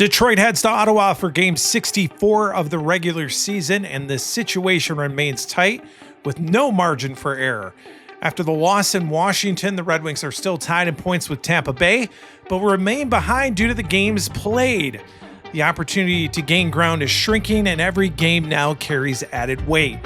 Detroit heads to Ottawa for Game 64 of the regular season, and the situation remains tight with no margin for error. After the loss in Washington, the Red Wings are still tied in points with Tampa Bay, but will remain behind due to the games played. The opportunity to gain ground is shrinking, and every game now carries added weight.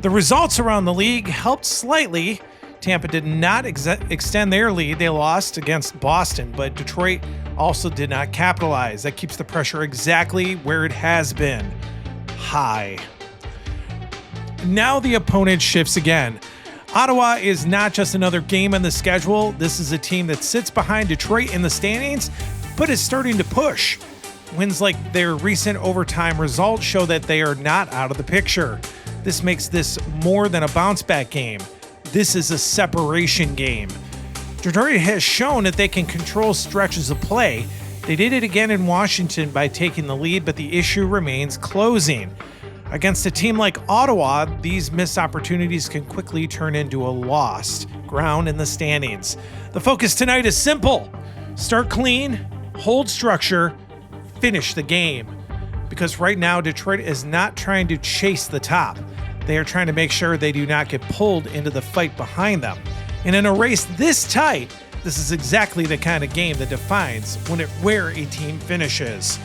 The results around the league helped slightly. Tampa did not extend their lead. They lost against Boston, but Detroit also did not capitalize. That keeps the pressure exactly where it has been, high. Now the opponent shifts again. Ottawa is not just another game on the schedule. This is a team that sits behind Detroit in the standings, but is starting to push. Wins like their recent overtime results show that they are not out of the picture. This makes this more than a bounce-back game. This is a separation game. Detroit has shown that they can control stretches of play. They did it again in Washington by taking the lead, but the issue remains closing. Against a team like Ottawa, these missed opportunities can quickly turn into a lost ground in the standings. The focus tonight is simple. Start clean, hold structure, finish the game. Because right now, Detroit is not trying to chase the top. They are trying to make sure they do not get pulled into the fight behind them. And in a race this tight, this is exactly the kind of game that defines where a team finishes.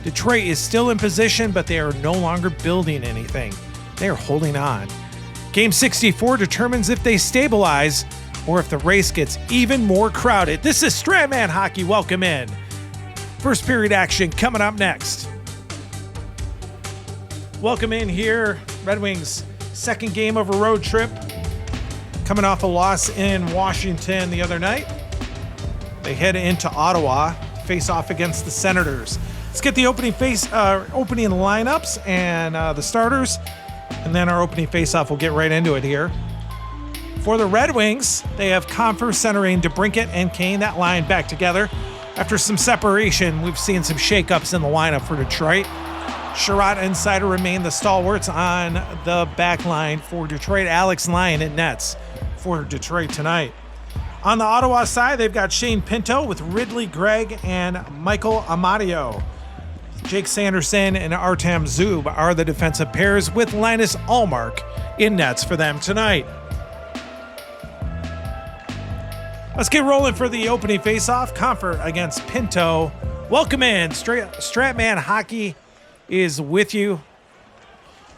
Detroit is still in position, but they are no longer building anything. They are holding on. Game 64 determines if they stabilize or if the race gets even more crowded. This is Strat Hockey. Welcome in. First period action coming up next. Welcome in here. Red Wings' second game of a road trip. Coming off a loss in Washington the other night. They head into Ottawa, face off against the Senators. Let's get the opening lineups and the starters, and then our opening face-off. We'll get right into it here. For the Red Wings, they have Compher centering DeBrincat and Kane. That line back together. After some separation, we've seen some shakeups in the lineup for Detroit. Strat and Seider remain the stalwarts on the back line for Detroit. Alex Lyon at nets for Detroit tonight. On the Ottawa side, they've got Shane Pinto with Ridley Gregg and Michael Amadio. Jake Sanderson and Artem Zub are the defensive pairs with Linus Ullmark in nets for them tonight. Let's get rolling for the opening faceoff. Comfort against Pinto. Welcome in. Strat Hockey is with you.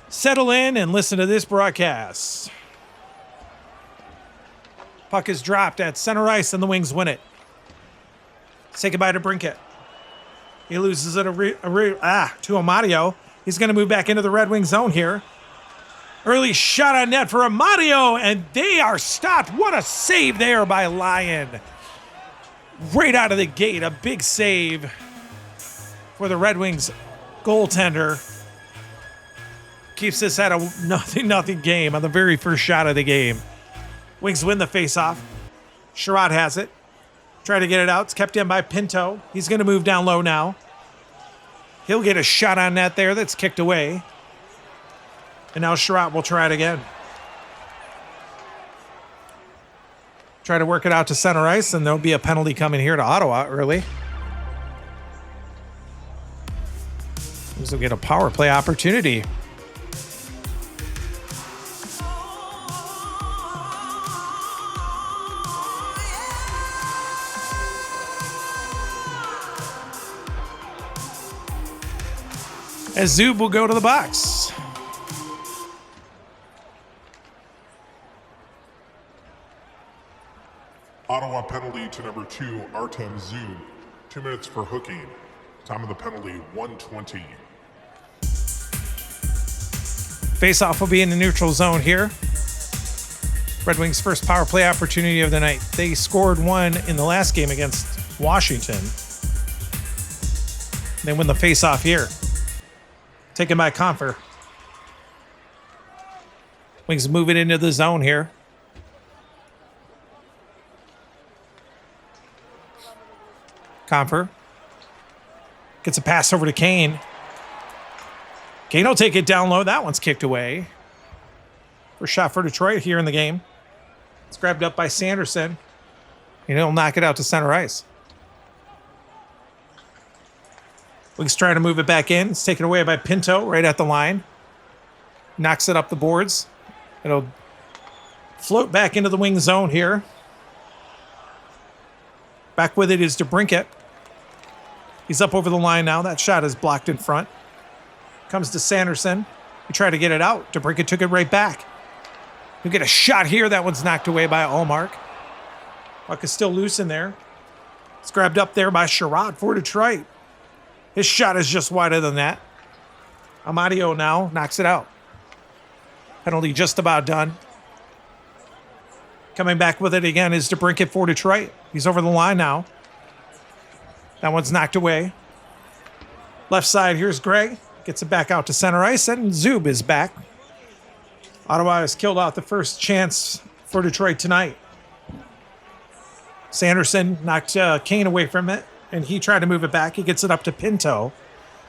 Settle in and listen to this broadcast. Puck is dropped at center ice and the Wings win it. Say goodbye to Brinkett. He loses it to Amadio. He's going to move back into the Red Wing zone here. Early shot on net for Amadio, and they are stopped. What a save there by Lyon. Right out of the gate, a big save for the Red Wings goaltender. Keeps this at a 0-0 game on the very first shot of the game. Wings win the faceoff. Strat has it. Try to get it out. It's kept in by Pinto. He's going to move down low now. He'll get a shot on net there that's kicked away. And now Strat will try it again. Try to work it out to center ice, and there'll be a penalty coming here to Ottawa early. Wings will get a power play opportunity. As Zub will go to the box. Ottawa penalty to number 2, Artem Zub. 2 minutes for hooking. Time of the penalty, 1:20. Face-off will be in the neutral zone here. Red Wings' first power play opportunity of the night. They scored one in the last game against Washington. They win the face-off here. Taken by Compher. Wings move it into the zone here. Compher gets a pass over to Kane. Kane will take it down low. That one's kicked away. First shot for Detroit here in the game. It's grabbed up by Sanderson. And he'll knock it out to center ice. Wings trying to move it back in. It's taken away by Pinto right at the line. Knocks it up the boards. It'll float back into the wing zone here. Back with it is DeBrincat. He's up over the line now. That shot is blocked in front. Comes to Sanderson. He tried to get it out. DeBrincat took it right back. He'll get a shot here. That one's knocked away by Allmark. Puck is still loose in there. It's grabbed up there by Sherrod for Detroit. His shot is just wider than that. Amadio now knocks it out. Penalty just about done. Coming back with it again is DeBrincat for Detroit. He's over the line now. That one's knocked away. Left side, here's Greg. Gets it back out to center ice, and Zub is back. Ottawa has killed out the first chance for Detroit tonight. Sanderson knocked Kane away from it, and he tried to move it back. He gets it up to Pinto.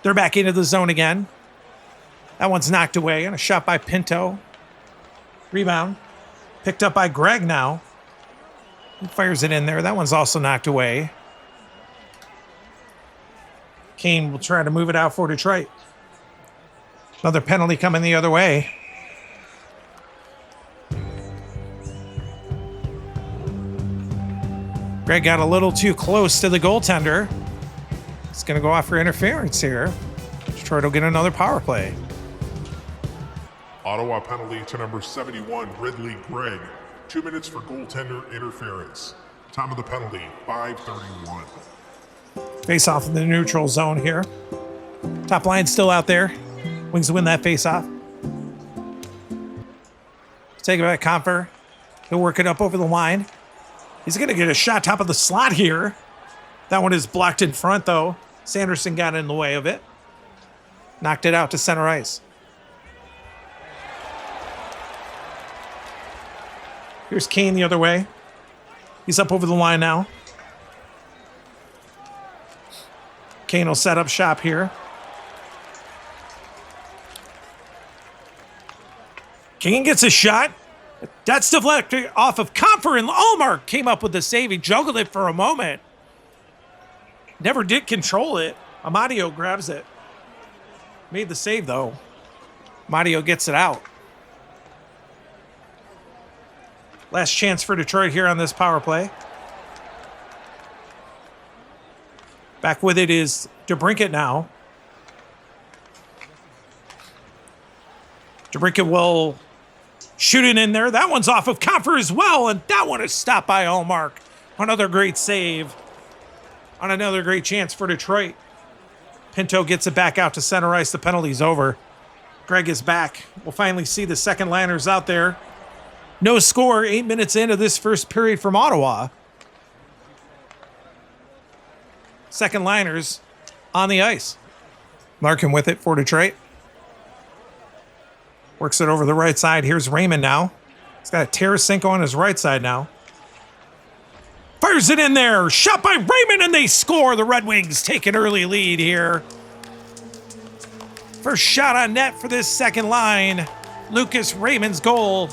They're back into the zone again. That one's knocked away, and a shot by Pinto. Rebound. Picked up by Greg now. He fires it in there. That one's also knocked away. Kane will try to move it out for Detroit. Another penalty coming the other way. Greg got a little too close to the goaltender. It's going to go off for interference here. Detroit will get another power play. Ottawa penalty to number 71, Ridley Gregg. 2 minutes for goaltender interference. Time of the penalty, 5:31. Face off in the neutral zone here. Top line still out there. Wings win that face off. Take it back, Comfer. He'll work it up over the line. He's going to get a shot top of the slot here. That one is blocked in front, though. Sanderson got in the way of it. Knocked it out to center ice. Here's Kane the other way. He's up over the line now. Kane will set up shop here. Kane gets a shot. That's deflected off of Comfer, and Allmark came up with the save. He juggled it for a moment. Never did control it. Amadio grabs it. Made the save, though. Amadio gets it out. Last chance for Detroit here on this power play. Back with it is DeBrincat now. DeBrincat will shoot it in there. That one's off of Comfer as well, and that one is stopped by Allmark. Another great save on another great chance for Detroit. Pinto gets it back out to center ice. The penalty's over. Greg is back. We'll finally see the second liners out there. No score, 8 minutes into this first period from Ottawa. Second liners on the ice. Larkin with it for Detroit. Works it over the right side. Here's Raymond now. He's got a Tarasenko on his right side now. Fires it in there. Shot by Raymond, and they score. The Red Wings take an early lead here. First shot on net for this second line. Lucas Raymond's goal.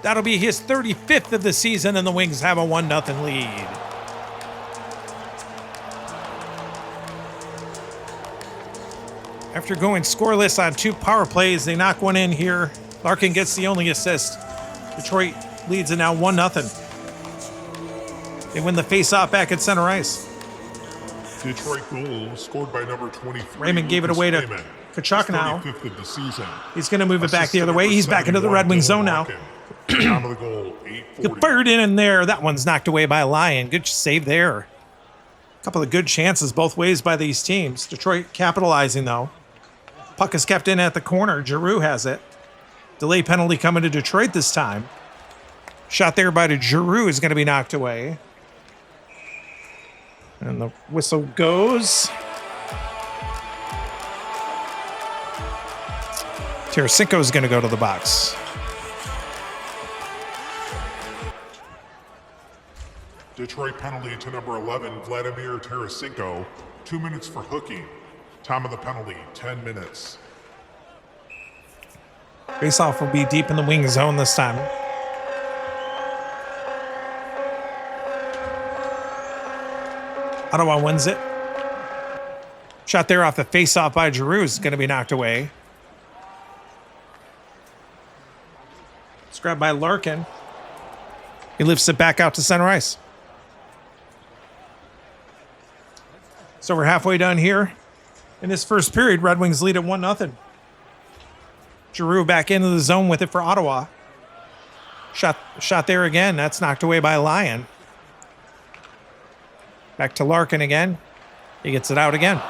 That'll be his 35th of the season, and the Wings have a 1-0 lead. After going scoreless on 2 power plays, they knock one in here. Larkin gets the only assist. Detroit leads it now 1-0. They win the face-off back at center ice. Detroit goal scored by number 23. Raymond gave it away to Tkachuk now. 35th of the season. He's going to move it back the other way. He's back into the Red Wing zone now. Time of the goal, 8:40. Fired in there. That one's knocked away by Lyon. Good save there. A couple of good chances both ways by these teams. Detroit capitalizing, though. Puck is kept in at the corner. Giroux has it. Delay penalty coming to Detroit this time. Shot there by Giroux is going to be knocked away. And the whistle goes. Tarasenko is going to go to the box. Detroit penalty to number 11, Vladimir Tarasenko. 2 minutes for hooking. Time of the penalty, 10 minutes. Faceoff will be deep in the wing zone this time. Ottawa wins it. Shot there off the face-off by Giroux is going to be knocked away. It's grabbed by Larkin. He lifts it back out to center ice. So we're halfway done here. In this first period, Red Wings lead at 1-0. Giroux back into the zone with it for Ottawa. Shot there again. That's knocked away by Lyon. Back to Larkin again. He gets it out again.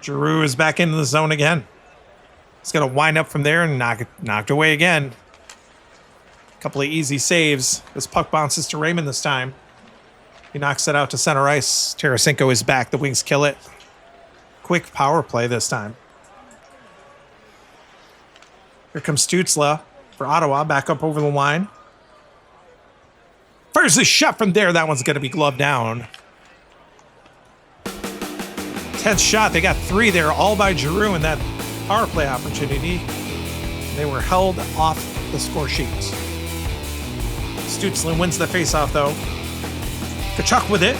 Giroux is back into the zone again. He's going to wind up from there and knocked away again. A couple of easy saves. This puck bounces to Raymond this time. He knocks it out to center ice. Tarasenko is back. The Wings kill it. Quick power play this time. Here comes Stützle for Ottawa. Back up over the line. Fires a shot from there. That one's going to be gloved down. 10th shot. They got 3 there, all by Giroux in that power play opportunity. They were held off the score sheet. Stützle wins the faceoff, though. Tkachuk with it.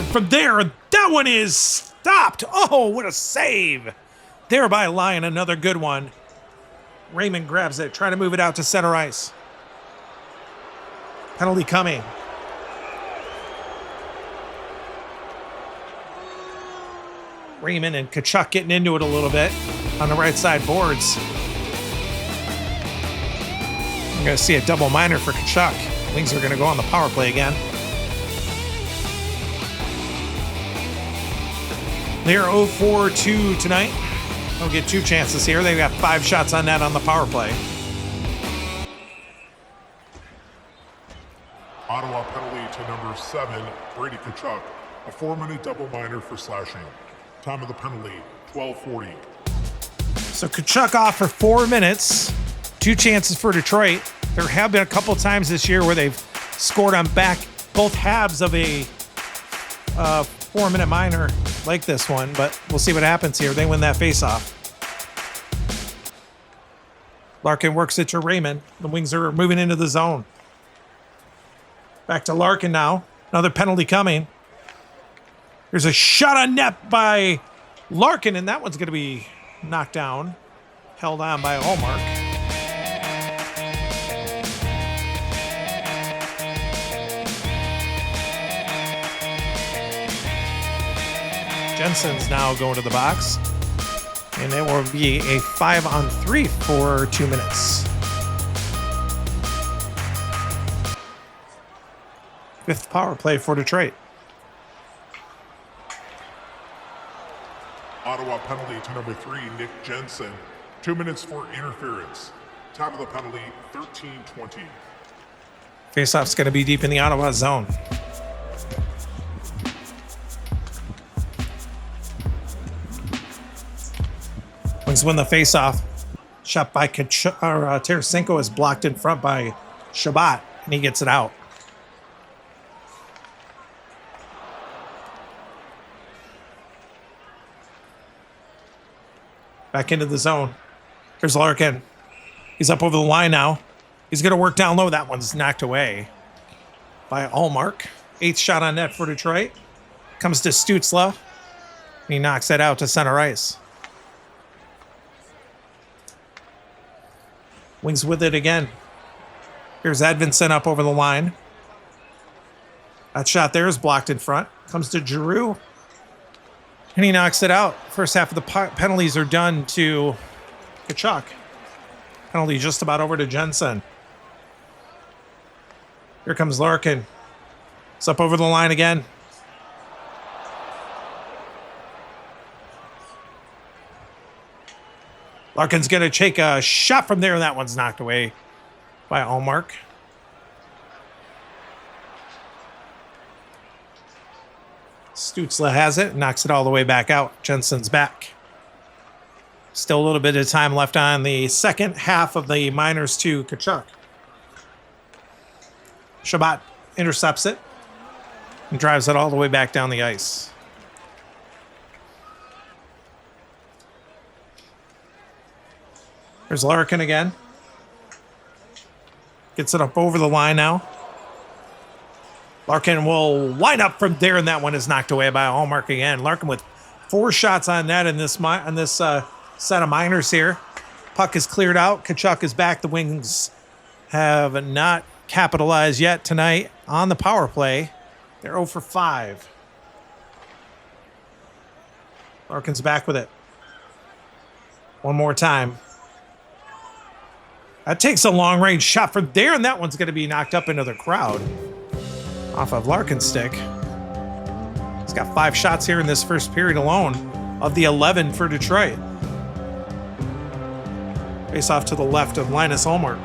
From there, that one is stopped. Oh, what a save. There by Lyon, another good one. Raymond grabs it, trying to move it out to center ice. Penalty coming. Raymond and Tkachuk getting into it a little bit on the right side boards. We're going to see a double minor for Tkachuk. Wings are going to go on the power play again. They're 0-4-2 tonight. They'll get 2 chances here. They've got 5 shots on net on the power play. Ottawa penalty to number 7, Brady Tkachuk. A 4-minute double minor for slashing. Time of the penalty, 12:40. So Tkachuk off for 4 minutes. 2 chances for Detroit. There have been a couple times this year where they've scored on both halves of a 4-minute minor like this one, but we'll see what happens here. They win that faceoff. Larkin works it to Raymond. The Wings are moving into the zone. Back to Larkin now. Another penalty coming. There's a shot on net by Larkin, and that one's going to be knocked down. Held on by Allmark. Jensen's now going to the box. And it will be a 5-on-3 for 2 minutes. 5th power play for Detroit. Ottawa penalty to number 3, Nick Jensen. 2 minutes for interference. Time of the penalty, 13:20. Faceoff's going to be deep in the Ottawa zone. Wings win the faceoff. Shot by Tarasenko is blocked in front by Shabbat, and he gets it out. Back into the zone. Here's Larkin. He's up over the line now. He's going to work down low. That one's knocked away by Allmark. 8th shot on net for Detroit. Comes to Stützle. He knocks that out to center ice. Wings with it again. Here's Edvinsson up over the line. That shot there is blocked in front. Comes to Giroux. And he knocks it out. First half of the penalties are done to Tkachuk. Penalty just about over to Jensen. Here comes Larkin. It's up over the line again. Larkin's going to take a shot from there, and that one's knocked away by Allmark. Stützle has it, knocks it all the way back out. Jensen's back. Still a little bit of time left on the second half of the minors to Tkachuk. Shabbat intercepts it and drives it all the way back down the ice. There's Larkin again. Gets it up over the line now. Larkin will line up from there, and that one is knocked away by Allmark again. Larkin with 4 shots on net in this set of minors here. Puck is cleared out. Tkachuk is back. The Wings have not capitalized yet tonight on the power play. They're 0 for 5. Larkin's back with it. One more time. That takes a long-range shot from there, and that one's going to be knocked up into the crowd. Off of Larkin's stick. He's got 5 shots here in this first period alone of the 11 for Detroit. Face off to the left of Linus Ullmark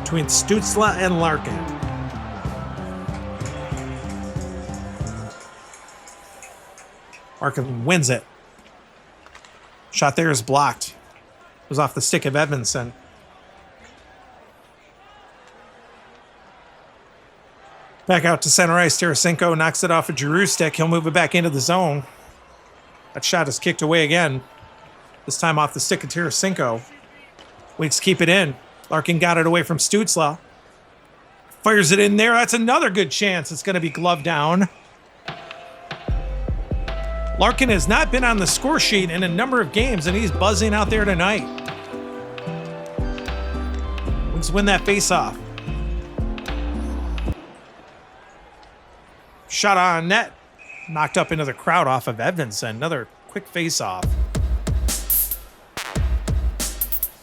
between Stützle and Larkin. Larkin wins it. Shot there is blocked. It was off the stick of Edmondson. Back out to center ice. Tarasenko knocks it off a Giroux stick. He'll move it back into the zone. That shot is kicked away again. This time off the stick of Tarasenko. Waits to keep it in. Larkin got it away from Stützle. Fires it in there. That's another good chance. It's going to be gloved down. Larkin has not been on the score sheet in a number of games, and he's buzzing out there tonight. Let's win that face-off. Shot on net. Knocked up into the crowd off of Edmondson. Another quick face-off.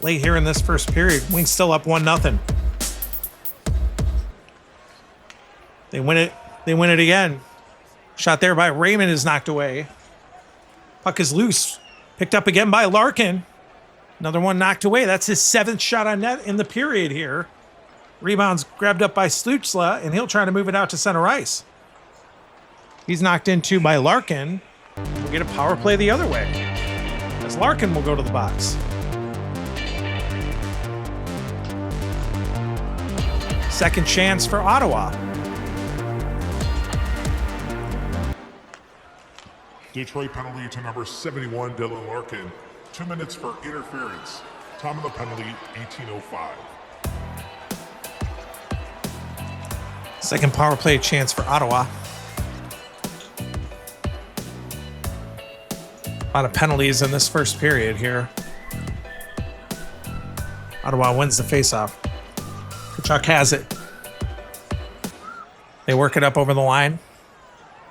Late here in this first period. Wings still up 1-0. They win it. They win it again. Shot there by Raymond is knocked away. Puck is loose. Picked up again by Larkin. Another one knocked away. That's his 7th shot on net in the period here. Rebounds grabbed up by Stützle, and he'll try to move it out to center ice. He's knocked into by Larkin. We'll get a power play the other way, as Larkin will go to the box. Second chance for Ottawa. Detroit penalty to number 71, Dylan Larkin. 2 minutes for interference. Time of the penalty, 18:05. Second power play chance for Ottawa. A lot of penalties in this first period here. Ottawa wins the faceoff. Tkachuk has it. They work it up over the line.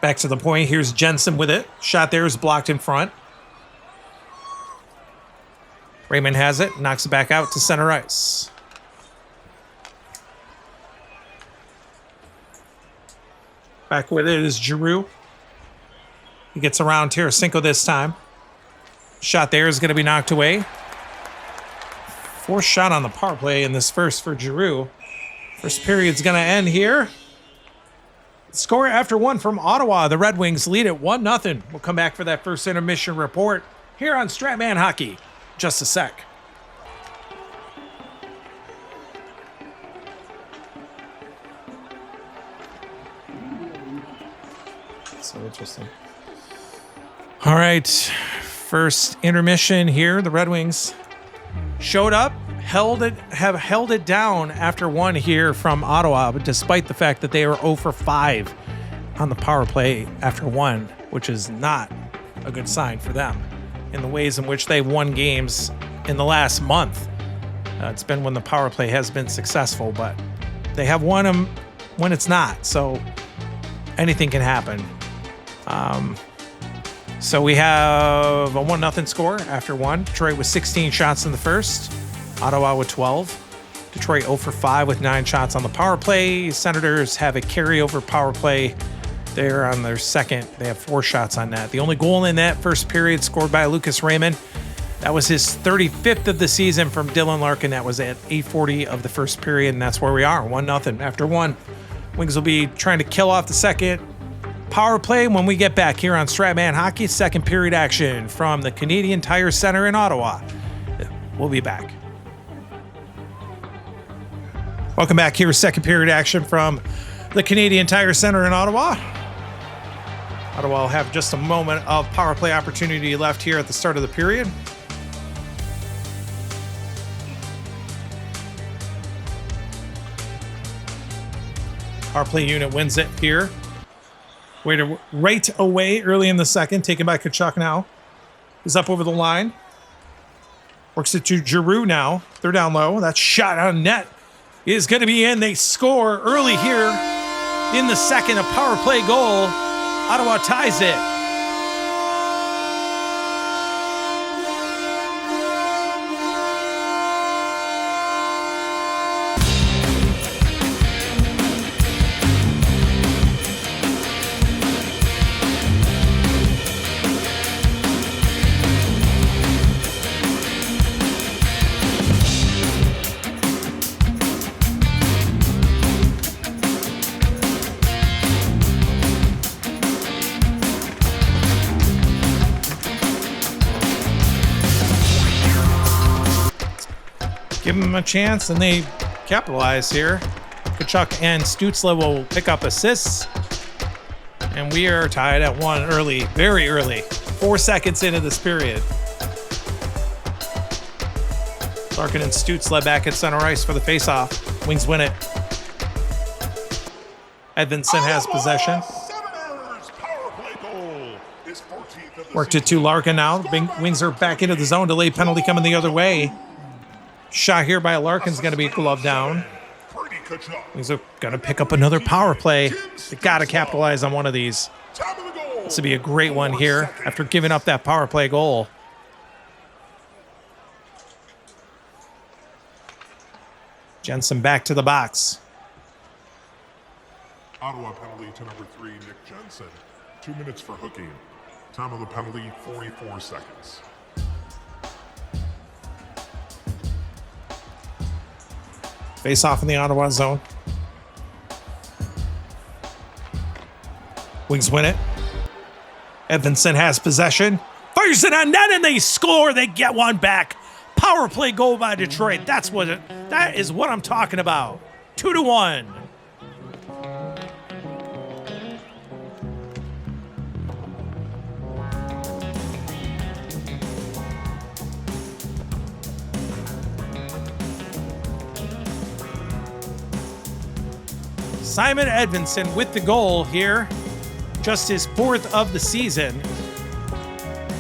Back to the point. Here's Jensen with it. Shot there is blocked in front. Raymond has it. Knocks it back out to center ice. Back with it is Giroux. He gets around Tarasenko this time. Shot there is going to be knocked away. 4th shot on the power play in this first for Giroux. First period's going to end here. Score after 1 from Ottawa. The Red Wings lead it 1-0. We'll come back for that first intermission report here on Strat Hockey. Just a sec. So interesting. All right. First intermission here. The Red Wings showed up, have held it down after 1 here from Ottawa, but despite the fact that they were 0 for 5 on the power play after 1, which is not a good sign for them in the ways in which they won games in the last month. It's been when the power play has been successful, but they have won them when it's not, so anything can happen. So we have a 1-0 score after 1. Detroit with 16 shots in the first. Ottawa with 12. Detroit 0 for 5 with 9 shots on the power play. Senators have a carryover power play. They're on their second. They have 4 shots on net. The only goal in that first period scored by Lucas Raymond. That was his 35th of the season from Dylan Larkin. That was at 8:40 of the first period, and that's where we are, 1-0 after 1. Wings will be trying to kill off the second power play when we get back here on Strat Hockey. Second period action from the Canadian Tire Center in Ottawa. We'll be back. Welcome back here. Second period action from the Canadian Tire Center in Ottawa. Ottawa will have just a moment of power play opportunity left here at the start of the period. Power play unit wins it here. Waiter right away early in the second, taken by Tkachuk now. He's up over the line. Works it to Giroux now. They're down low. That shot on net is going to be in. They score early here in the second. A power play goal. Ottawa ties it. Give them a chance, and they capitalize here. Tkachuk and Stützle will pick up assists. And we are tied at 1 early, very early. 4 seconds into this period. Larkin and Stützle back at center ice for the faceoff. Wings win it. Edvinsson has possession. Worked it to Larkin now. Wings are back into the zone. Delayed penalty coming the other way. Shot here by Larkin's going to be gloved down. He's going to pick up another power play. They got to capitalize on one of these. This would be a great one here after giving up that power play goal. Jensen back to the box. Ottawa penalty to number 3, Nick Jensen. 2 minutes for hooking. Time of the penalty, 44 seconds. Face off in the Ottawa zone. Wings win it. Edvinsson has possession. Fires it on net and they score. They get one back. Power play goal by Detroit. That is what I'm talking about. 2-1. Simon Edvinsson with the goal here. Just his 4th of the season.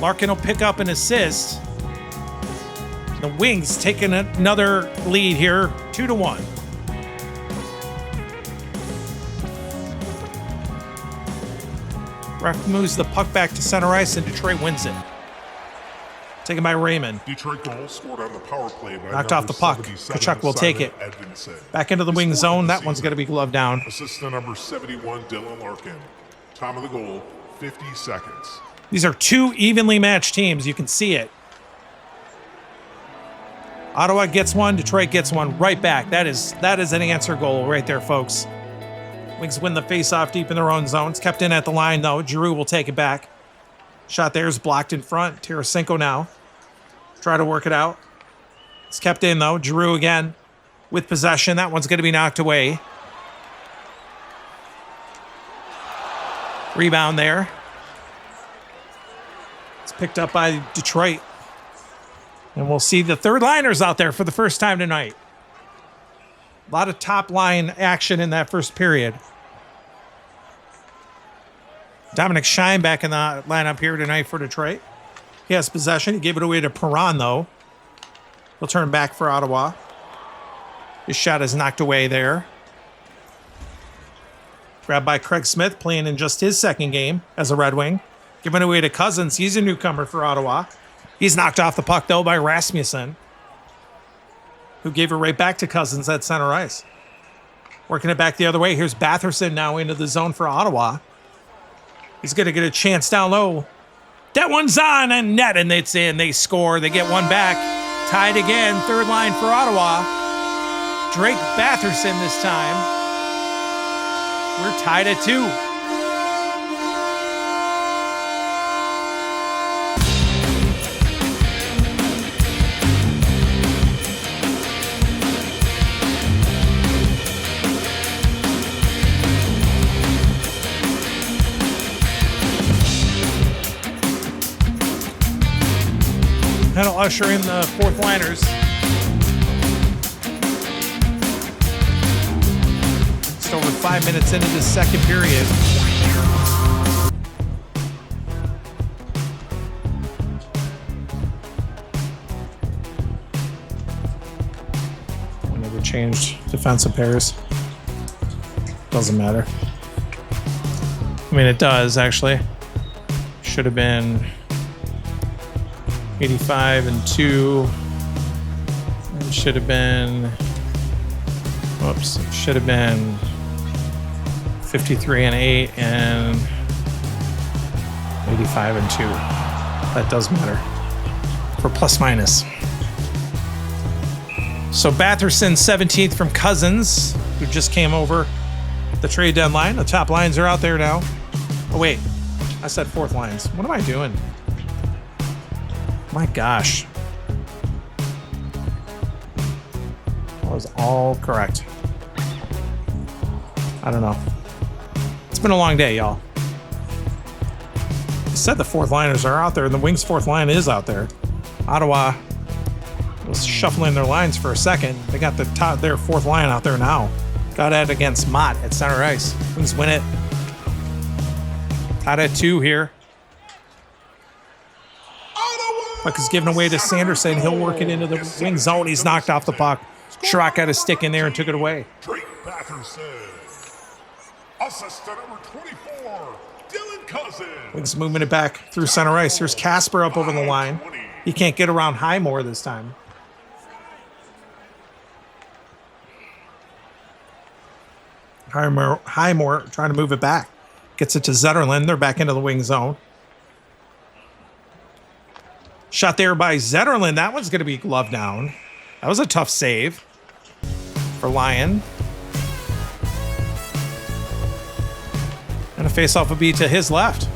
Larkin will pick up an assist. The Wings taking another lead here, 2-1. Ref moves the puck back to center ice and Detroit wins it. Taken by Raymond. Detroit goal scored on the power play by knocked off the puck. Tkachuk will take it. Edvinsson. Back into the wing zone. That one's going to be gloved down. Assistant number 71, Dylan Larkin. Time of the goal, 50 seconds. These are 2 evenly matched teams. You can see it. Ottawa gets one. Detroit gets one right back. That is an answer goal right there, folks. Wings win the faceoff deep in their own zone. It's kept in at the line, though. Giroux will take it back. Shot there is blocked in front. Tarasenko now. Try to work it out. It's kept in, though. Giroux again with possession. That one's going to be knocked away. Rebound there. It's picked up by Detroit. And we'll see the third liners out there for the first time tonight. A lot of top line action in that first period. Dominic Schein back in the lineup here tonight for Detroit. He has possession. He gave it away to Perron, though. He'll turn back for Ottawa. His shot is knocked away there. Grabbed by Craig Smith, playing in just his second game as a Red Wing. Given away to Cousins. He's a newcomer for Ottawa. He's knocked off the puck, though, by Rasmussen, who gave it right back to Cousins at center ice. Working it back the other way. Here's Batherson now into the zone for Ottawa. He's going to get a chance down low. That one's on and net, and it's in. They score. They get one back. Tied again. Third line for Ottawa. Drake Batherson this time. We're tied at 2. That'll usher in the fourth liners. Just over 5 minutes into the second period. changed defensive pairs. Doesn't matter. I mean, it does, actually. Should have been 85 and 2. It should have been... Whoops. It should have been 53 and 8 and 85 and 2. That does matter. For plus minus. So Batherson 17th from Cousins, who just came over the trade deadline. The top lines are out there now. Oh, wait. I said fourth lines. What am I doing? My gosh. That was all correct. I don't know. It's been a long day, y'all. I said the fourth liners are out there, and the Wings' fourth line is out there. Ottawa was shuffling their lines for a second. They got their fourth line out there now. Got it against Mott at center ice. Wings win it. Tied at 2 here. Puck is given away to Sanderson. He'll work it into the wing zone. He's knocked off the puck. Schrock got his stick in there and took it away. Drake Batherson. Assistant number 24, Dylan Cousins. Wings moving it back through center ice. Here's Casper up over the line. He can't get around Highmore this time. Highmore trying to move it back. Gets it to Zetterlund. They're back into the wing zone. Shot there by Zetterlund. That one's going to be glove down. That was a tough save for Lyon. And a face-off would be to his left.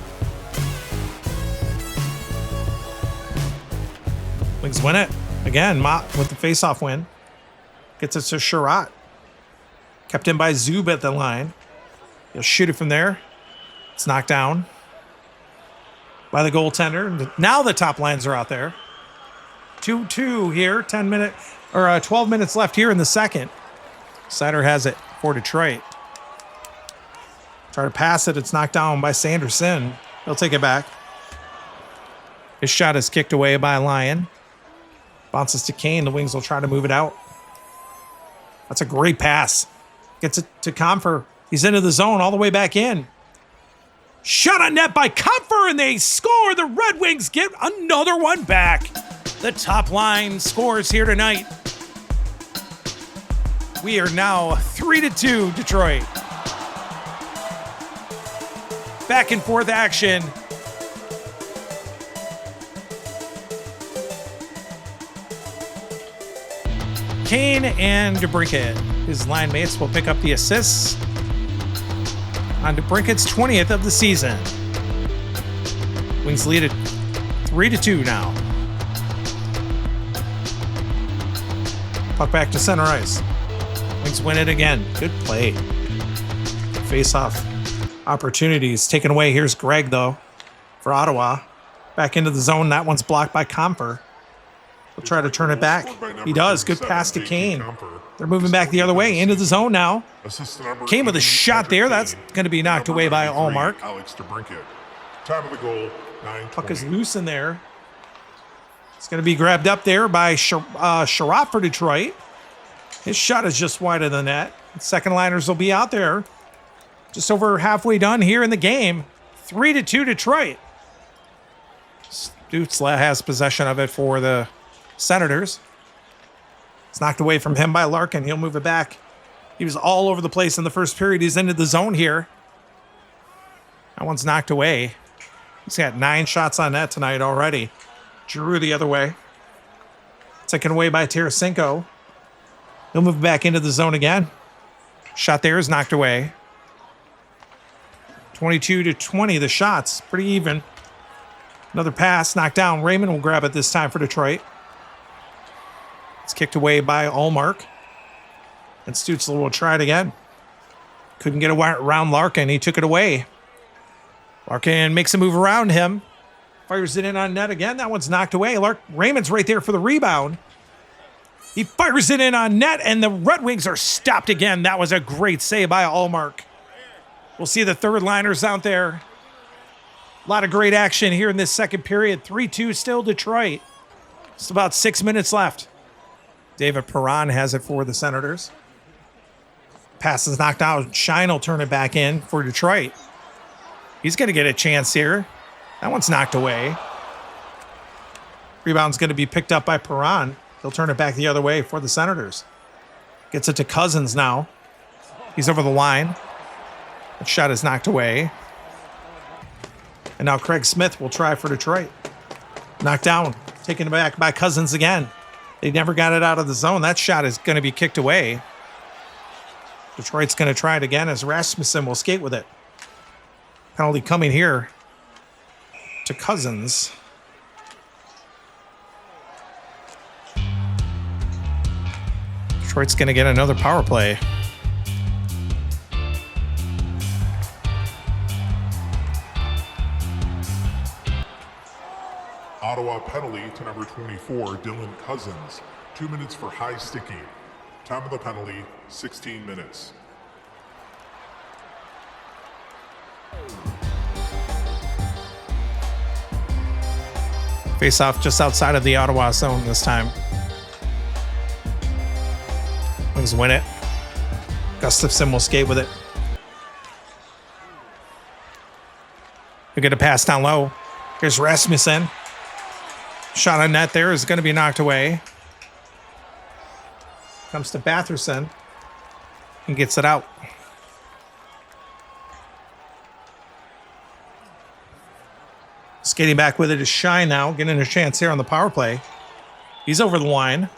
Wings win it. Again, Mott with the face-off win. Gets it to Sherratt. Kept in by Zub at the line. He'll shoot it from there. It's knocked down by the goaltender. Now the top lines are out there. 2-2 here. 12 minutes left here in the second. Sider has it for Detroit. Try to pass it. It's knocked down by Sanderson. He'll take it back. His shot is kicked away by Lyon. Bounces to Kane. The Wings will try to move it out. That's a great pass. Gets it to Comfer. He's into the zone all the way back in. Shot on net by Comfer, and they score. The Red Wings get another one back. The top line scores here tonight. We are now 3-2 Detroit. Back and forth action. Kane and DeBrincat, his line mates, will pick up the assists on DeBrincat's 20th of the season. Wings lead at 3-2 now. Puck back to center ice. Wings win it again. Good play. Face-off opportunities taken away. Here's Greg, though, for Ottawa. Back into the zone. That one's blocked by Comfer. He'll try to turn it back. He does. Good pass to Kane. They're moving back the other way. Into the zone now. Kane with a shot there. That's going to be knocked away by Allmark. Alex DeBrincat. Time of the goal, 9:20. Puck is loose in there. It's going to be grabbed up there by Sherratt for Detroit. His shot is just wide of the net. Second liners will be out there. Just over halfway done here in the game. 3-2 Detroit. Stützle has possession of it for the Senators. It's knocked away from him by Larkin. He'll move it back. He was all over the place in the first period. He's into the zone here. That one's knocked away. He's got 9 shots on net tonight already. Drew the other way. Taken away by Tarasenko. He'll move back into the zone again. Shot there is knocked away. 22-20, the shots. Pretty even. Another pass, knocked down. Raymond will grab it this time for Detroit. It's kicked away by Allmark. And Stützle will try it again. Couldn't get around Larkin. He took it away. Larkin makes a move around him. Fires it in on net again. That one's knocked away. Raymond's right there for the rebound. He fires it in on net, and the Red Wings are stopped again. That was a great save by Allmark. We'll see the third liners out there. A lot of great action here in this second period. 3-2 still Detroit. Just about 6 minutes left. David Perron has it for the Senators. Pass is knocked out. Shine will turn it back in for Detroit. He's going to get a chance here. That one's knocked away. Rebound's going to be picked up by Perron. He'll turn it back the other way for the Senators. Gets it to Cousins now. He's over the line. That shot is knocked away. And now Craig Smith will try for Detroit. Knocked down. Taken back by Cousins again. They never got it out of the zone. That shot is going to be kicked away. Detroit's going to try it again as Rasmussen will skate with it. Penalty coming here to Cousins. Detroit's going to get another power play. Ottawa penalty to number 24, Dylan Cousins. 2 minutes for high sticking. Time of the penalty, 16 minutes. Face off just outside of the Ottawa zone this time. Wings win it. Gustafsson will skate with it. They get a pass down low. Here's Rasmussen. Shot on net there is going to be knocked away. Comes to Batherson and gets it out. Skating back with it is Shine now, getting a chance here on the power play. He's over the line.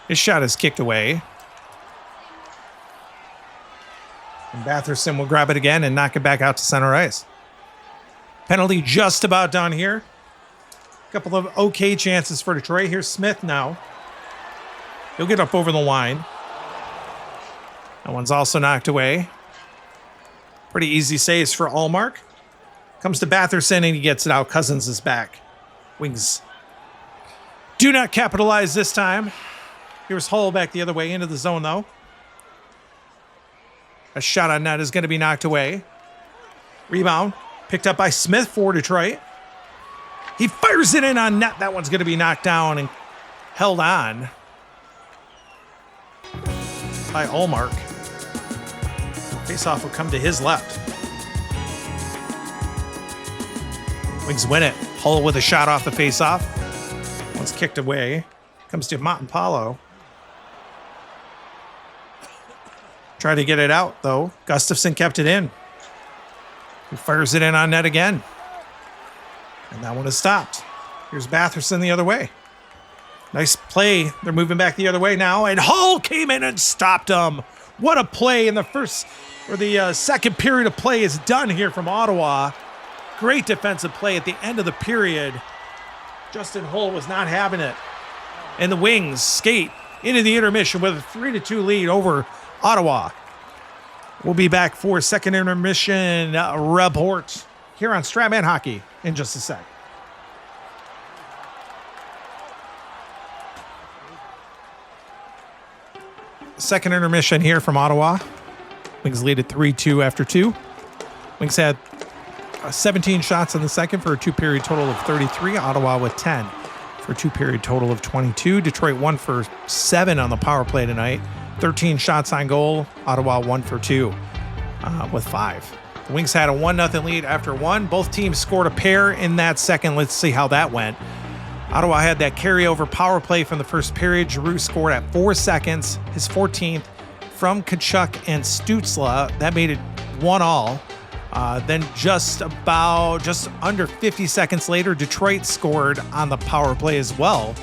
His shot is kicked away. And Batherson will grab it again and knock it back out to center ice. Penalty just about done here. A couple of okay chances for Detroit. Here's Smith now. He'll get up over the line. That one's also knocked away. Pretty easy saves for Allmark. Comes to Batherson and he gets it out. Cousins is back. Wings do not capitalize this time. Here's Hull back the other way into the zone though. A shot on net is going to be knocked away. Rebound picked up by Smith for Detroit. He fires it in on net. That one's going to be knocked down and held on by Allmark. Faceoff will come to his left. Wings win it. Hull with a shot off the faceoff. One's kicked away. Comes to Montempalo. Tried to get it out, though. Gustafsson kept it in. He fires it in on net again. And that one is stopped. Here's Batherson the other way. Nice play. They're moving back the other way now. And Hull came in and stopped them. What a play in the first, or the second period of play is done here from Ottawa. Great defensive play at the end of the period. Justin Hull was not having it. And the Wings skate into the intermission with a 3-2 lead over Ottawa. We'll be back for second intermission report here on Strat Hockey in just a sec. Second intermission here from Ottawa. Wings lead at 3-2 after 2. Wings had 17 shots in the second for a two-period total of 33. Ottawa with 10 for a two-period total of 22. Detroit 1 for 7 on the power play tonight. 13 shots on goal. Ottawa 1 for 2 with 5. The Wings had a 1-0 lead after 1. Both teams scored a pair in that second. Let's see how that went. Ottawa had that carryover power play from the first period. Giroux scored at 4 seconds, his 14th from Tkachuk and Stützle. That made it 1-1. Then just under 50 seconds later, Detroit scored on the power play as well.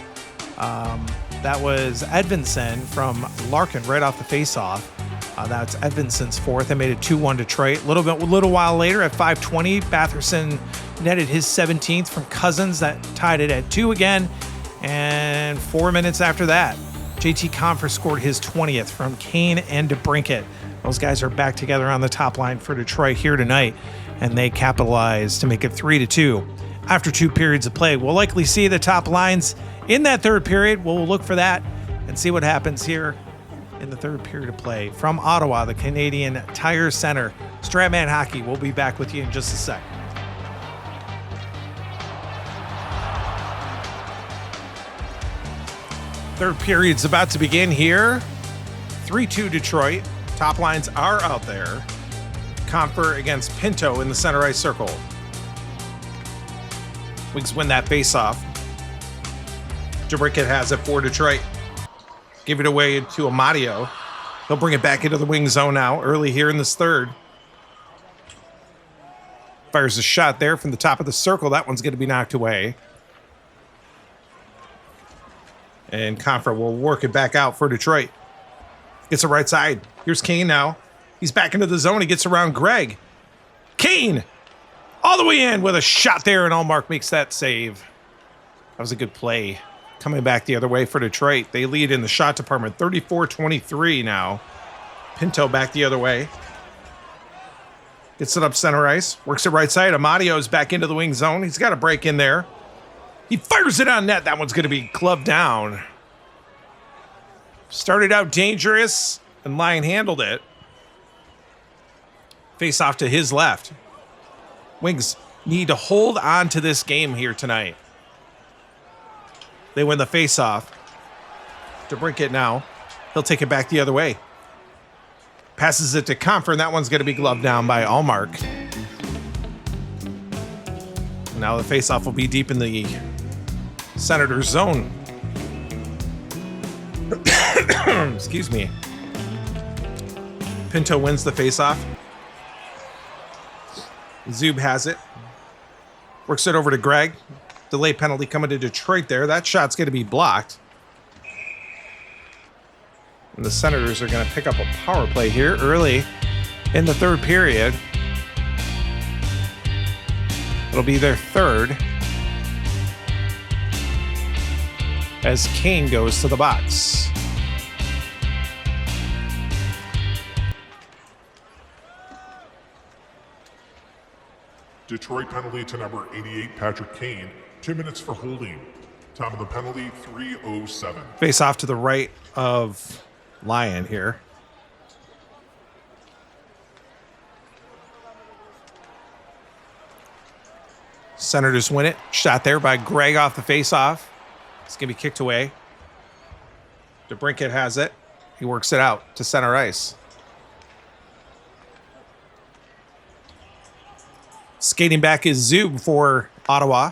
That was Edvinsson from Larkin right off the faceoff. That's Edvinsson's 4th. That made it 2-1 Detroit. A little while later at 5:20, Batherson netted his 17th from Cousins. That tied it at 2 again. And 4 minutes after that, JT Compher scored his 20th from Kane and DeBrincat. Those guys are back together on the top line for Detroit here tonight, and they capitalized to make it 3-2 after 2 periods of play. We'll likely see the top lines in that third period. We'll look for that and see what happens here in the third period of play. From Ottawa, the Canadian Tire Center, Strat Hockey. We'll be back with you in just a sec. Third period's about to begin here. 3-2 Detroit. Top lines are out there. Comfer against Pinto in the center ice circle. Wings win that faceoff. DeBrincat has it for Detroit. Give it away to Amadio. He'll bring it back into the wing zone now, early here in this third. Fires a shot there from the top of the circle. That one's going to be knocked away. And Comfer will work it back out for Detroit. Gets the right side. Here's Kane now. He's back into the zone. He gets around Greg. Kane! All the way in with a shot there, and Allmark makes that save. That was a good play. Coming back the other way for Detroit. They lead in the shot department, 34-23 now. Pinto back the other way. Gets it up center ice. Works it right side. Amadio's back into the wing zone. He's got a break in there. He fires it on net. That one's going to be gloved down. Started out dangerous, and Lyon handled it. Face off to his left. Wings need to hold on to this game here tonight. They win the face-off. DeBrincat now. He'll take it back the other way. Passes it to Comfer, and that one's going to be gloved down by Allmark. Now the face-off will be deep in the Senators' zone. Excuse me. Pinto wins the face-off. Zub has it. Works it over to Greg. Delay penalty coming to Detroit there. That shot's going to be blocked. And the Senators are going to pick up a power play here early in the third period. It'll be their third as Kane goes to the box. Detroit penalty to number 88, Patrick Kane. 2 minutes for holding. Time of the penalty, 3:07. Face off to the right of Lyon here. Senators win it. Shot there by Greg off the face-off. It's going to be kicked away. DeBrincat has it. He works it out to center ice. Skating back is Zub for Ottawa.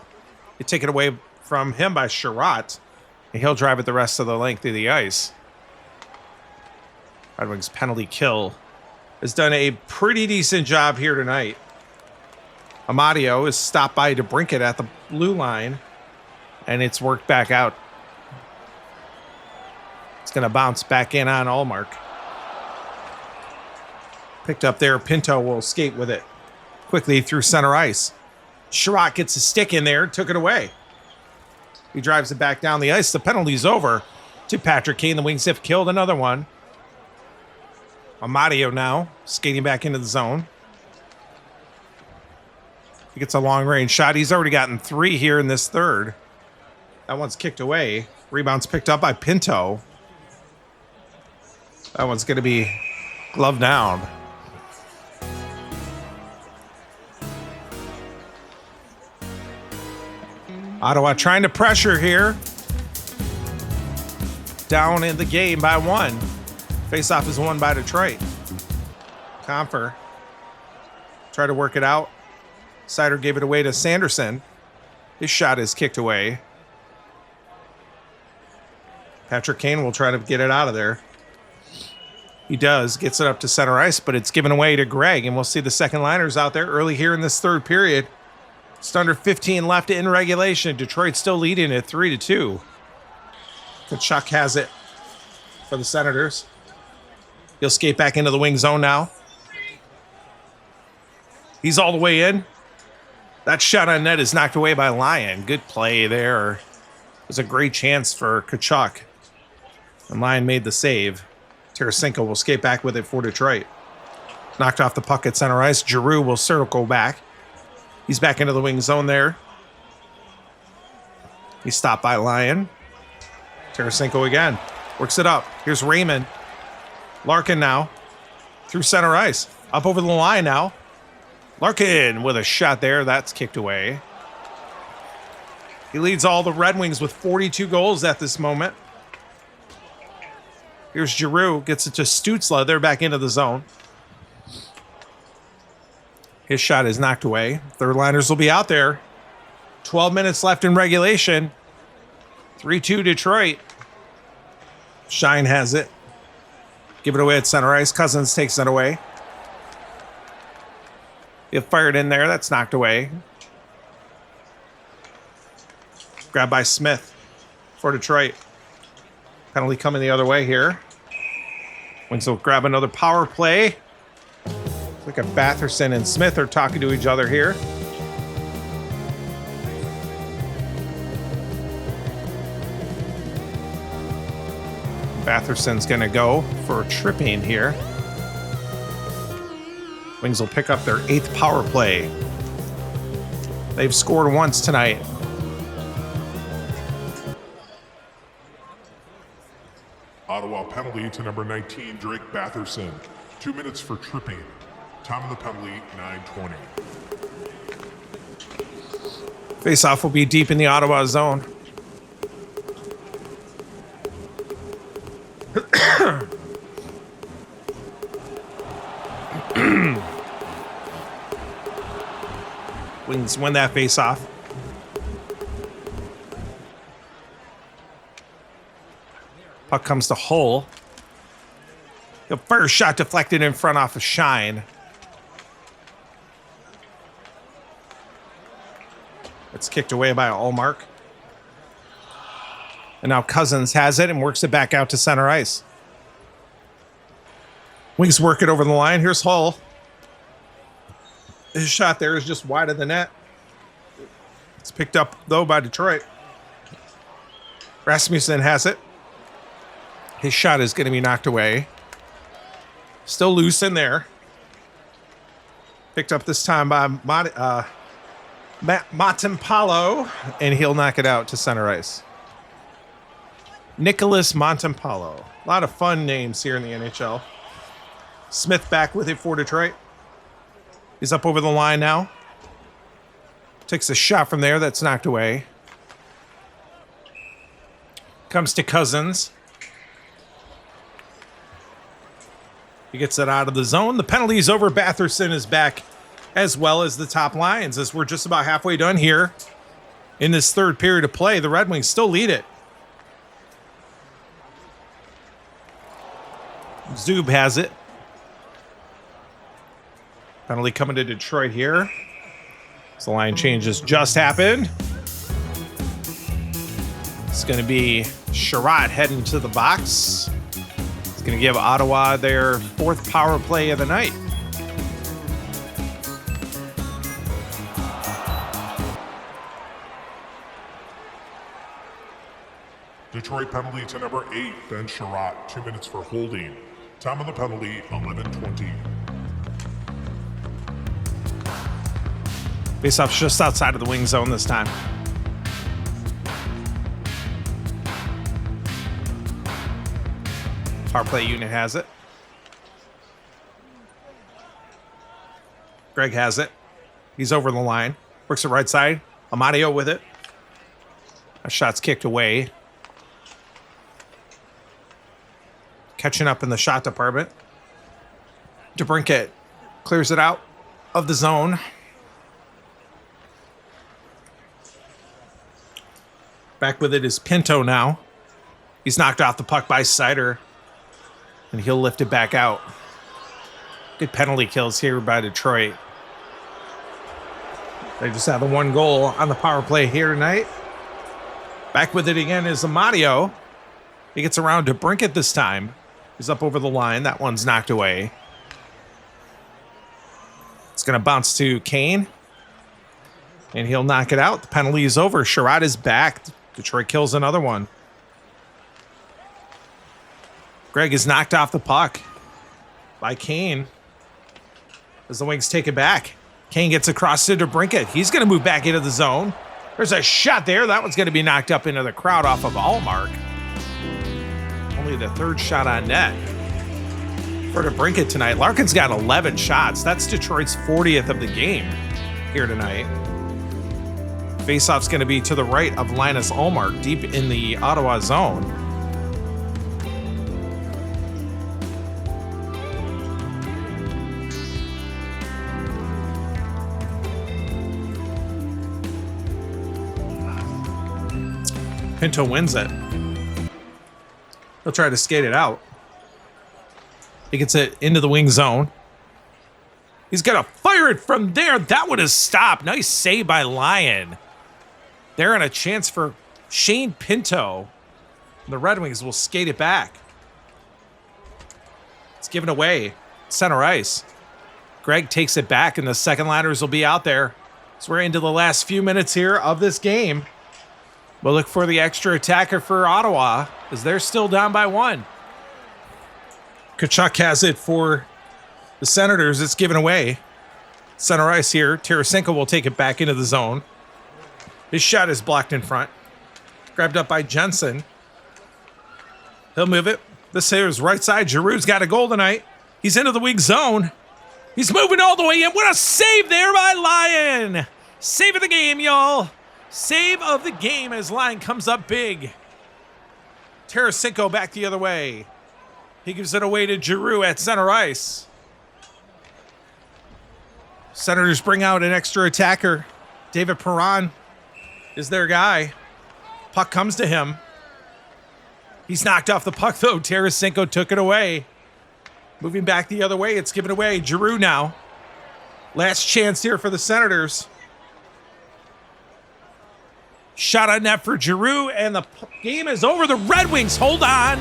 They take it away from him by Sherratt, and he'll drive it the rest of the length of the ice. Red Wings penalty kill has done a pretty decent job here tonight. Amadio is stopped by DeBrincat at the blue line, and it's worked back out. It's going to bounce back in on Allmark. Picked up there. Pinto will skate with it quickly through center ice. Sherratt gets a stick in there, took it away. He drives it back down the ice. The penalty's over to Patrick Kane. The Wings have killed another one. Amadio now skating back into the zone. He gets a long-range shot. He's already gotten 3 here in this third. That one's kicked away. Rebound's picked up by Pinto. That one's going to be gloved down. Ottawa trying to pressure here. Down in the game by 1. Faceoff is won by Detroit. Comfer tried to work it out. Sider gave it away to Sanderson. His shot is kicked away. Patrick Kane will try to get it out of there. He does. Gets it up to center ice, but it's given away to Greg, and we'll see the second liners out there early here in this third period. Just under 15 left in regulation. Detroit still leading at 3-2. Tkachuk has it for the Senators. He'll skate back into the wing zone now. He's all the way in. That shot on net is knocked away by Lyon. Good play there. It was a great chance for Tkachuk. And Lyon made the save. Tarasenko will skate back with it for Detroit. Knocked off the puck at center ice. Giroux will circle back. He's back into the wing zone there. He's stopped by Lyon. Tarasenko again. Works it up. Here's Raymond. Larkin now. Through center ice. Up over the line now. Larkin with a shot there. That's kicked away. He leads all the Red Wings with 42 goals at this moment. Here's Giroux, gets it to Stützle. They're back into the zone. His shot is knocked away. Third liners will be out there. 12 minutes left in regulation. 3-2 Detroit. Shine has it. Give it away at center ice. Cousins takes it away. It fired in there. That's knocked away. Grabbed by Smith for Detroit. Penalty coming the other way here. Wings will grab another power play. Look at Batherson and Smith are talking to each other here. Batherson's going to go for tripping here. Wings will pick up their 8th power play. They've scored once tonight. Ottawa penalty to number 19, Drake Batherson. 2 minutes for tripping. Time of the penalty, 9:20. Face-off will be deep in the Ottawa zone. Wings win that face-off. Puck comes to Hull. The first shot deflected in front off of Shine. It's kicked away by Ullmark. And now Cousins has it and works it back out to center ice. Wings work it over the line. Here's Hull. His shot there is just wide of the net. It's picked up, though, by Detroit. Rasmussen has it. His shot is going to be knocked away. Still loose in there. Picked up this time by Montemapalo, and he'll knock it out to center ice. Nicholas Montemapalo. A lot of fun names here in the NHL. Smith back with it for Detroit. He's up over the line now. Takes a shot from there that's knocked away. Comes to Cousins. He gets it out of the zone. The penalty is over. Batherson is back, as well as the top lines, as we're just about halfway done here in this third period of play. The Red Wings still lead it. Zub has it. Penalty coming to Detroit here. So the line changes just happened. It's going to be Sherratt heading to the box. It's going to give Ottawa their 4th power play of the night. Detroit penalty to number 8, Ben Sherratt. 2 minutes for holding. Time of the penalty, 11:20. Face-off's just outside of the wing zone this time. Power play unit has it. Greg has it. He's over the line. Works it right side. Amadio with it. A shot's kicked away. Catching up in the shot department. DeBrincat clears it out of the zone. Back with it is Pinto now. He's knocked off the puck by Sider. And he'll lift it back out. Good penalty kills here by Detroit. They just have the 1 goal on the power play here tonight. Back with it again is Amadio. He gets around to Brinkett this time. He's up over the line. That one's knocked away. It's going to bounce to Kane. And he'll knock it out. The penalty is over. Sherratt is back. Detroit kills another one. Greg is knocked off the puck by Kane as the Wings take it back. Kane gets across to DeBrincat. He's going to move back into the zone. There's a shot there. That one's going to be knocked up into the crowd off of Ullmark. Only the 3rd shot on net for DeBrincat tonight. Larkin's got 11 shots. That's Detroit's 40th of the game here tonight. Faceoff's going to be to the right of Linus Ullmark, deep in the Ottawa zone. Pinto wins it. He'll try to skate it out. He gets it into the wing zone. He's going to fire it from there. That one is stopped. Nice save by Lyon. They're on a chance for Shane Pinto. The Red Wings will skate it back. It's given away. Center ice. Greg takes it back, and the second liners will be out there. So we're into the last few minutes here of this game. We'll look for the extra attacker for Ottawa, as they're still down by 1. Tkachuk has it for the Senators. It's given away. Center ice here. Tarasenko will take it back into the zone. His shot is blocked in front. Grabbed up by Jensen. He'll move it. This here's right side. Giroux's got a goal tonight. He's into the weak zone. He's moving all the way in. What a save there by Lyon. Save of the game, y'all. Save of the game as Lyon comes up big. Tarasenko back the other way. He gives it away to Giroux at center ice. Senators bring out an extra attacker. David Perron is their guy. Puck comes to him. He's knocked off the puck, though. Tarasenko took it away. Moving back the other way, it's given away. Giroux now. Last chance here for the Senators. Shot on net for Giroux, and the game is over. The Red Wings hold on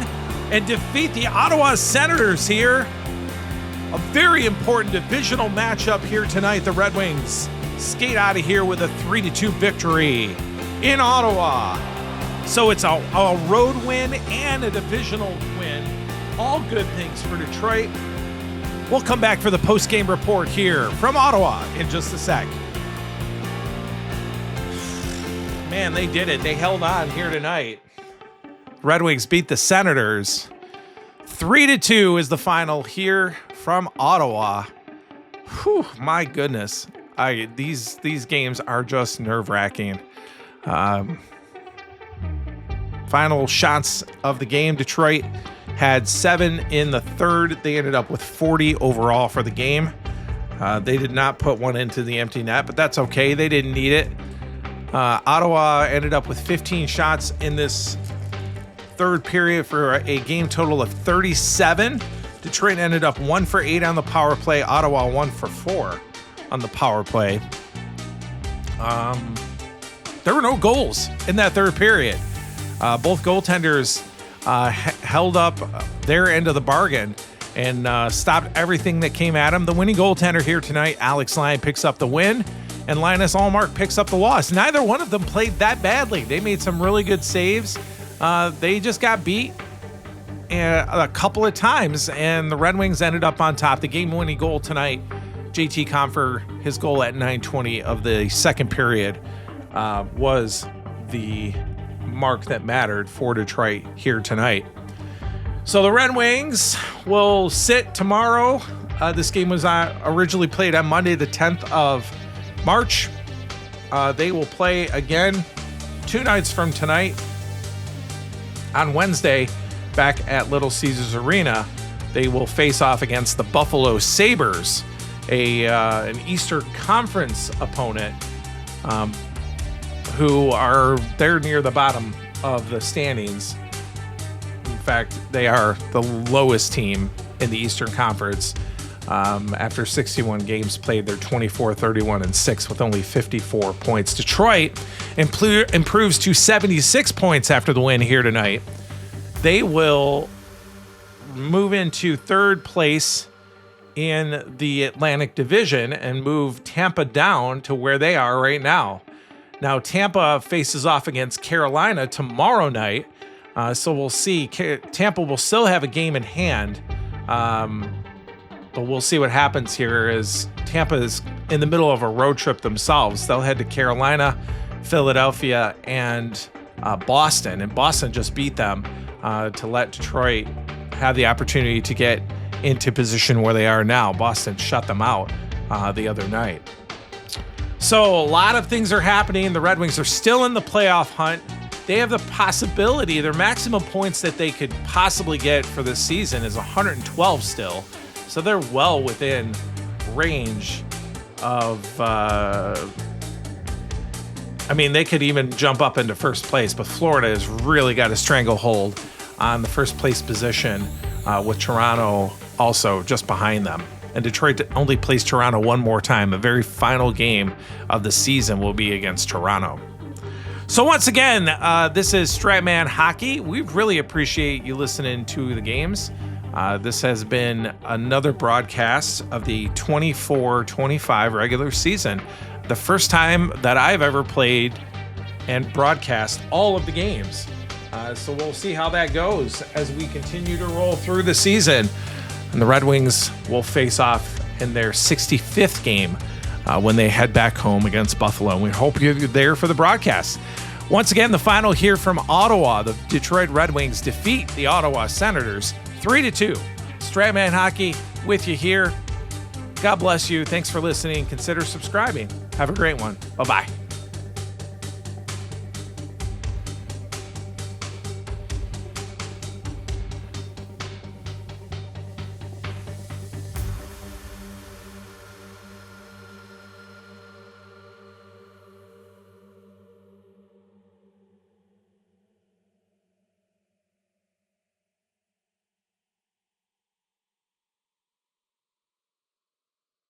and defeat the Ottawa Senators here. A very important divisional matchup here tonight. The Red Wings skate out of here with a 3-2 victory in Ottawa. So it's a road win and a divisional win. All good things for Detroit. We'll come back for the post-game report here from Ottawa in just a sec. Man, they did it. They held on here tonight. Red Wings beat the Senators. 3-2 is the final here from Ottawa. Whew, my goodness. These games are just nerve-wracking. Final shots of the game. Detroit had 7 in the third. They ended up with 40 overall for the game. They did not put one into the empty net, but that's okay. They didn't need it. Ottawa ended up with 15 shots in this third period for a game total of 37. Detroit ended up 1 for 8 on the power play. Ottawa 1 for 4 on the power play. There were no goals in that third period. Both goaltenders held up their end of the bargain and stopped everything that came at him. The winning goaltender here tonight, Alex Lyon, picks up the win, and Linus Ullmark picks up the loss. Neither one of them played that badly. They made some really good saves. They just got beat a couple of times, and the Red Wings ended up on top. The game-winning goal tonight, JT Compher, his goal at 9:20 of the second period, was the mark that mattered for Detroit here tonight. So the Red Wings will sit tomorrow. This game was originally played on Monday, the 10th of March. They will play again 2 nights from tonight. On Wednesday, back at Little Caesars Arena, they will face off against the Buffalo Sabres, an Eastern Conference opponent, they're near the bottom of the standings. In fact, they are the lowest team in the Eastern Conference. After 61 games played, they're 24-31-6 with only 54 points. Detroit improves to 76 points after the win here tonight. They will move into third place in the Atlantic Division and move Tampa down to where they are right now. Now, Tampa faces off against Carolina tomorrow night, so we'll see. Tampa will still have a game in hand, but we'll see what happens here as Tampa is in the middle of a road trip themselves. They'll head to Carolina, Philadelphia, and Boston, and Boston just beat them to let Detroit have the opportunity to get into position where they are now. Boston shut them out the other night. So a lot of things are happening. The Red Wings are still in the playoff hunt. They have the possibility, their maximum points that they could possibly get for this season is 112 still. So they're well within range of, I mean, they could even jump up into first place, but Florida has really got a stranglehold on the first place position, with Toronto also just behind them. And Detroit only plays Toronto one more time. The very final game of the season will be against Toronto. So once again, this is Stratman Hockey. We really appreciate you listening to the games. This has been another broadcast of the 24-25 regular season. The first time that I've ever played and broadcast all of the games. So we'll see how that goes as we continue to roll through the season. And the Red Wings will face off in their 65th game when they head back home against Buffalo. And we hope you're there for the broadcast. Once again, the final here from Ottawa. The Detroit Red Wings defeat the Ottawa Senators 3-2. Stratman Hockey with you here. God bless you. Thanks for listening. Consider subscribing. Have a great one. Bye-bye.